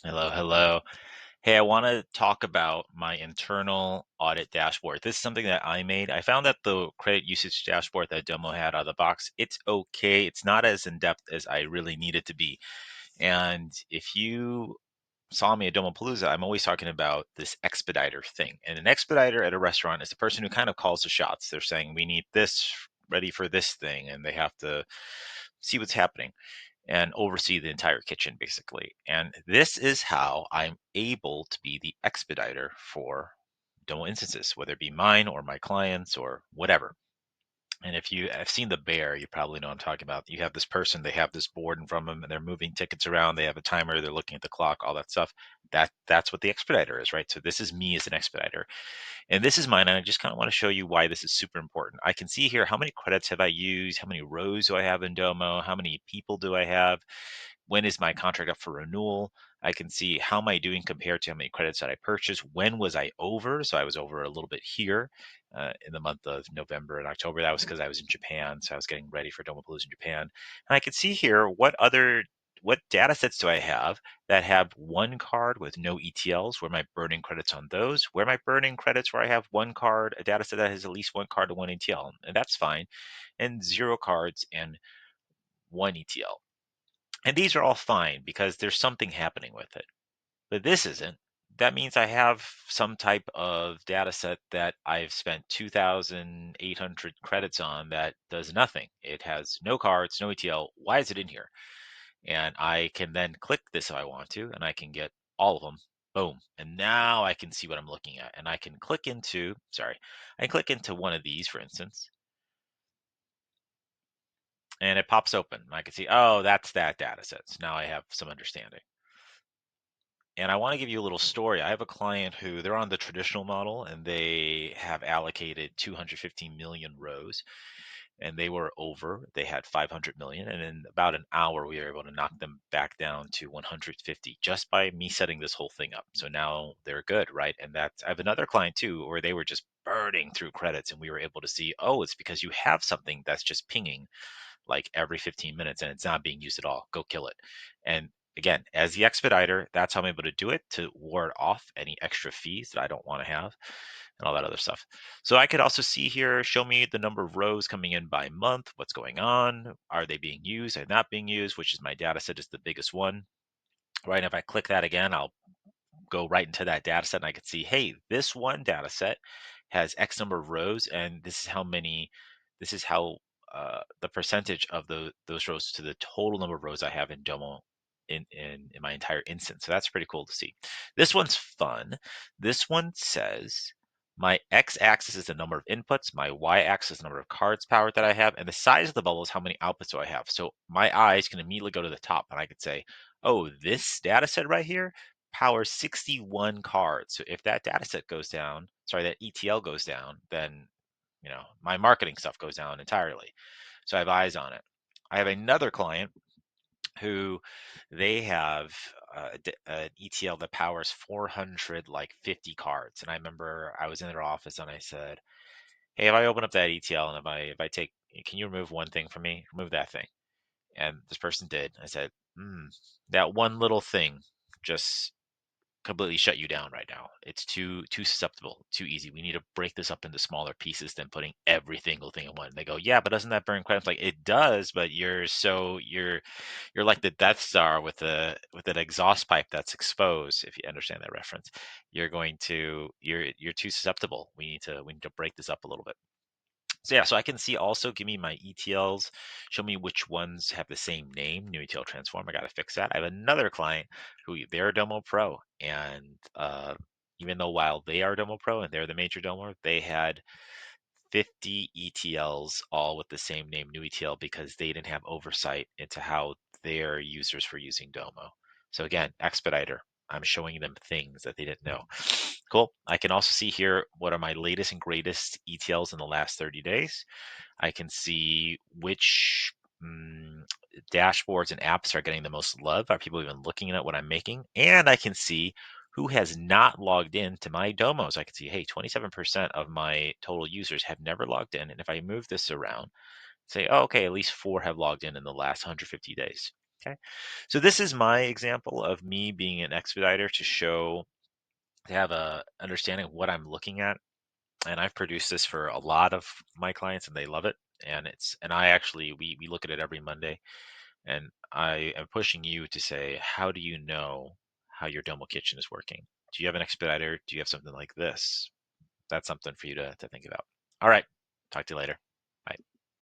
Hello, hello. Hey, I want to talk about my internal audit dashboard. This is something that I made. I found that the credit usage dashboard that Domo had out of the box, it's okay. It's not as in depth as I really need it to be. And if you saw me at Domopalooza, I'm always talking about this expediter thing. And an expediter at a restaurant is the person who kind of calls the shots. They're saying, we need this ready for this thing, and they have to see what's happening and oversee the entire kitchen basically. And this is how I'm able to be the expediter for Domo instances, whether it be mine or my clients or whatever. And if you have seen the bear, you probably know what I'm talking about. You have this person, they have this board in front of them and they're moving tickets around. They have a timer, they're looking at the clock, all that stuff. That's what the expediter is, right? So this is me as an expediter. And this is mine, and I just kind of want to show you why this is super important. I can see here how many credits have I used, how many rows do I have in Domo, how many people do I have, when is my contract up for renewal. I can see how am I doing compared to how many credits that I purchased. When was I over? So I was over a little bit here in the month of November and October. That was because I was in Japan, so I was getting ready for Domopalooza in Japan. And I can see here what data sets do I have that have one card with no ETLs? Where am I burning credits on those? Where am I burning credits where I have one card, a data set that has at least one card and one ETL? And that's fine. And zero cards and one ETL. And these are all fine because there's something happening with it. But this isn't. That means I have some type of data set that I've spent 2,800 credits on that does nothing. It has no cards, no ETL. Why is it in here? And I can then click this if I want to, and I can get all of them. Boom. And now I can see what I'm looking at. And I can click into, I click into one of these, for instance, and it pops open. I can see, oh, that's that data set. So now I have some understanding. And I want to give you a little story. I have a client who they're on the traditional model and they have allocated 215 million rows and they were over. They had 500 million. And in about an hour, we were able to knock them back down to 150 just by me setting this whole thing up. So now they're good, right? And that's, I have another client too, where they were just burning through credits and we were able to see, oh, it's because you have something that's just pinging like every 15 minutes and it's not being used at all. Go kill it. And again, as the expediter, that's how I'm able to do it to ward off any extra fees that I don't want to have and all that other stuff. So I could also see here, show me the number of rows coming in by month, what's going on, are they being used, are they not being used, which is my data set is the biggest one, right? And if I click that again, I'll go right into that data set and I can see, hey, this one data set has X number of rows, and this is how many, this is how the percentage of those rows to the total number of rows I have in Domo in my entire instance. So that's pretty cool to see. This one's fun. This one says my x-axis is the number of inputs, my y-axis is the number of cards powered that I have, and the size of the bubble is how many outputs do I have. So my eyes can immediately go to the top and I could say, oh, this data set right here powers 61 cards. So if that data set goes down, that ETL goes down, then my marketing stuff goes down entirely. So I have eyes on it. I have another client who they have an ETL that powers 400 like 50 cards. And I remember I was in their office and I said, hey, if I open up that ETL and if I take, can you remove one thing for me? Remove that thing. And this person did. I said, that one little thing just completely shut you down right now. It's too susceptible, too easy. We need to break this up into smaller pieces than putting every single thing in one. And they go, yeah, but doesn't that burn credits? Like it does, but you're like the Death Star with an exhaust pipe that's exposed. If you understand that reference, you're too susceptible. We need to break this up a little bit. So yeah, so I can see also give me my ETLs, show me which ones have the same name, new ETL transform. I got to fix that. I have another client who they're Domo Pro, and even though while they are Domo Pro and they're the major Domo, they had 50 ETLs all with the same name, new ETL, because they didn't have oversight into how their users were using Domo. So again, Expediter, I'm showing them things that they didn't know. Cool. I can also see here what are my latest and greatest ETLs in the last 30 days. I can see which dashboards and apps are getting the most love. Are people even looking at what I'm making? And I can see who has not logged in to my Domos. I can see, hey, 27% of my total users have never logged in. And if I move this around, say, oh, okay, at least 4 have logged in the last 150 days. Okay. So this is my example of me being an expediter to have a understanding of what I'm looking at. And I've produced this for a lot of my clients and they love it. And I actually, we look at it every Monday, and I am pushing you to say, how do you know how your Domo Kitchen is working? Do you have an expediter? Do you have something like this? That's something for you to think about. All right. Talk to you later. Bye.